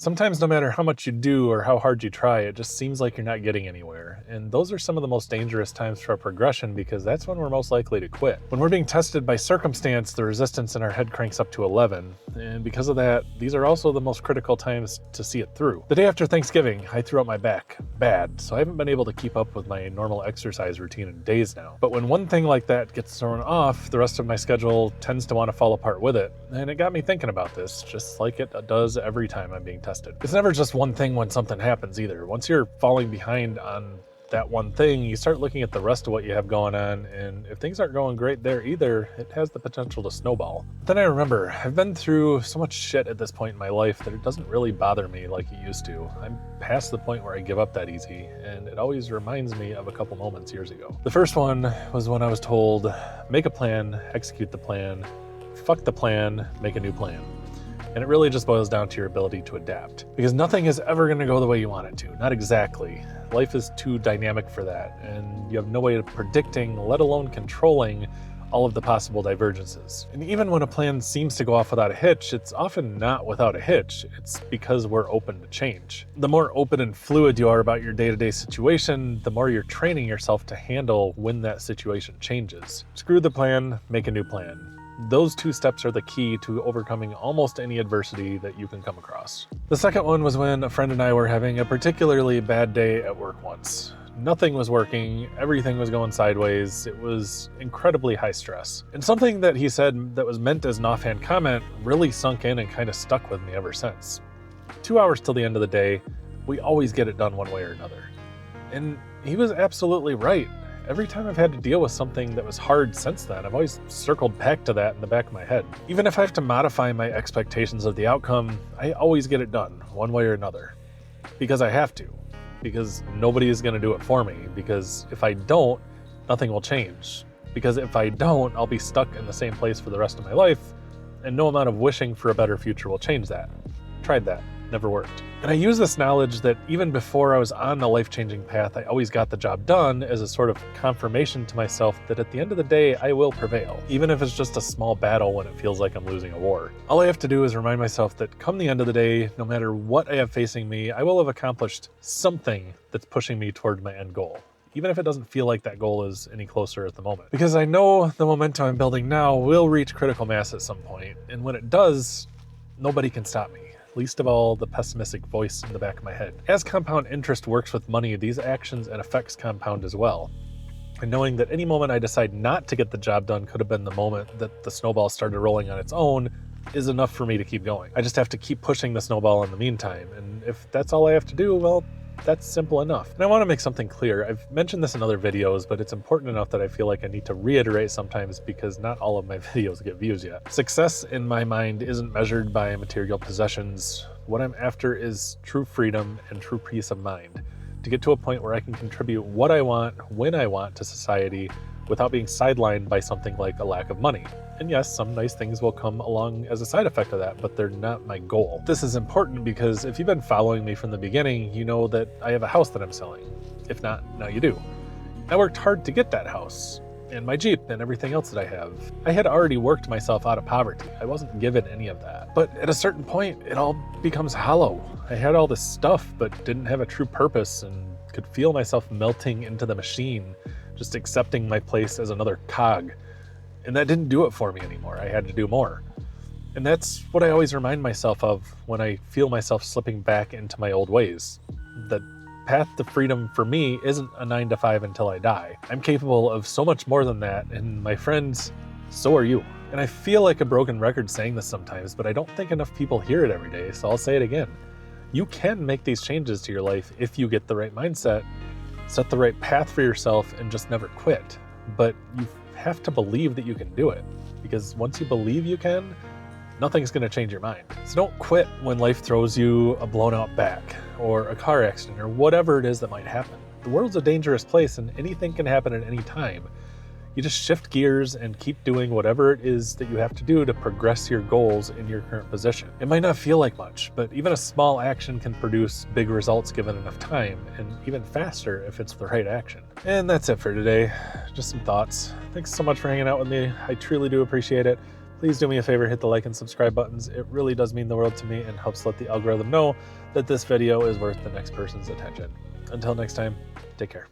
Sometimes no matter how much you do or how hard you try, it just seems like you're not getting anywhere. And those are some of the most dangerous times for our progression because that's when we're most likely to quit. When we're being tested by circumstance, the resistance in our head cranks up to 11. And because of that, these are also the most critical times to see it through. The day after Thanksgiving, I threw out my back. Bad. So I haven't been able to keep up with my normal exercise routine in days now. But when one thing like that gets thrown off, the rest of my schedule tends to want to fall apart with it. And it got me thinking about this, just like it does every time I'm being tested. It's never just one thing when something happens either. Once you're falling behind on that one thing, you start looking at the rest of what you have going on, and if things aren't going great there either, it has the potential to snowball. But then I remember, I've been through so much shit at this point in my life that it doesn't really bother me like it used to. I'm past the point where I give up that easy, and it always reminds me of a couple moments years ago. The first one was when I was told, make a plan, execute the plan, fuck the plan, make a new plan. And it really just boils down to your ability to adapt. Because nothing is ever going to go the way you want it to. Not exactly. Life is too dynamic for that, and you have no way of predicting, let alone controlling, all of the possible divergences. And even when a plan seems to go off without a hitch, it's often not without a hitch. It's because we're open to change. The more open and fluid you are about your day-to-day situation, the more you're training yourself to handle when that situation changes. Screw the plan, make a new plan. Those two steps are the key to overcoming almost any adversity that you can come across. The second one was when a friend and I were having a particularly bad day at work once. Nothing was working, everything was going sideways, it was incredibly high stress. And something that he said that was meant as an offhand comment really sunk in and kind of stuck with me ever since. 2 hours till the end of the day, we always get it done one way or another. And he was absolutely right. Every time I've had to deal with something that was hard since then, I've always circled back to that in the back of my head. Even if I have to modify my expectations of the outcome, I always get it done, one way or another. Because I have to. Because nobody is going to do it for me. Because if I don't, nothing will change. Because if I don't, I'll be stuck in the same place for the rest of my life, and no amount of wishing for a better future will change that. Tried that. Never worked. And I use this knowledge that even before I was on the life-changing path, I always got the job done as a sort of confirmation to myself that at the end of the day, I will prevail, even if it's just a small battle when it feels like I'm losing a war. All I have to do is remind myself that come the end of the day, no matter what I have facing me, I will have accomplished something that's pushing me toward my end goal, even if it doesn't feel like that goal is any closer at the moment. Because I know the momentum I'm building now will reach critical mass at some point, and when it does, nobody can stop me. Least of all, the pessimistic voice in the back of my head. As compound interest works with money, these actions and effects compound as well. And knowing that any moment I decide not to get the job done could have been the moment that the snowball started rolling on its own is enough for me to keep going. I just have to keep pushing the snowball in the meantime. And if that's all I have to do, well, that's simple enough. And I want to make something clear. I've mentioned this in other videos, but it's important enough that I feel like I need to reiterate sometimes because not all of my videos get views yet. Success in my mind isn't measured by material possessions. What I'm after is true freedom and true peace of mind. To get to a point where I can contribute what I want, when I want to society without being sidelined by something like a lack of money. And yes, some nice things will come along as a side effect of that, but they're not my goal. This is important because if you've been following me from the beginning, you know that I have a house that I'm selling. If not, now you do. I worked hard to get that house, and my Jeep, and everything else that I have. I had already worked myself out of poverty. I wasn't given any of that. But at a certain point, it all becomes hollow. I had all this stuff, but didn't have a true purpose and could feel myself melting into the machine, just accepting my place as another cog. And that didn't do it for me anymore. I had to do more. And that's what I always remind myself of when I feel myself slipping back into my old ways. The path to freedom for me isn't a 9 to 5 until I die. I'm capable of so much more than that, and my friends, so are you. And I feel like a broken record saying this sometimes, but I don't think enough people hear it every day, so I'll say it again. You can make these changes to your life if you get the right mindset, set the right path for yourself, and just never quit. But you have to believe that you can do it, because once you believe you can, nothing's going to change your mind. So don't quit when life throws you a blown out back or a car accident or whatever it is that might happen. The world's a dangerous place and anything can happen at any time. You just shift gears and keep doing whatever it is that you have to do to progress your goals in your current position. It might not feel like much, but even a small action can produce big results given enough time, and even faster if it's the right action. And that's it for today. Just some thoughts. Thanks so much for hanging out with me. I truly do appreciate it. Please do me a favor, hit the like and subscribe buttons. It really does mean the world to me and helps let the algorithm know that this video is worth the next person's attention. Until next time, take care.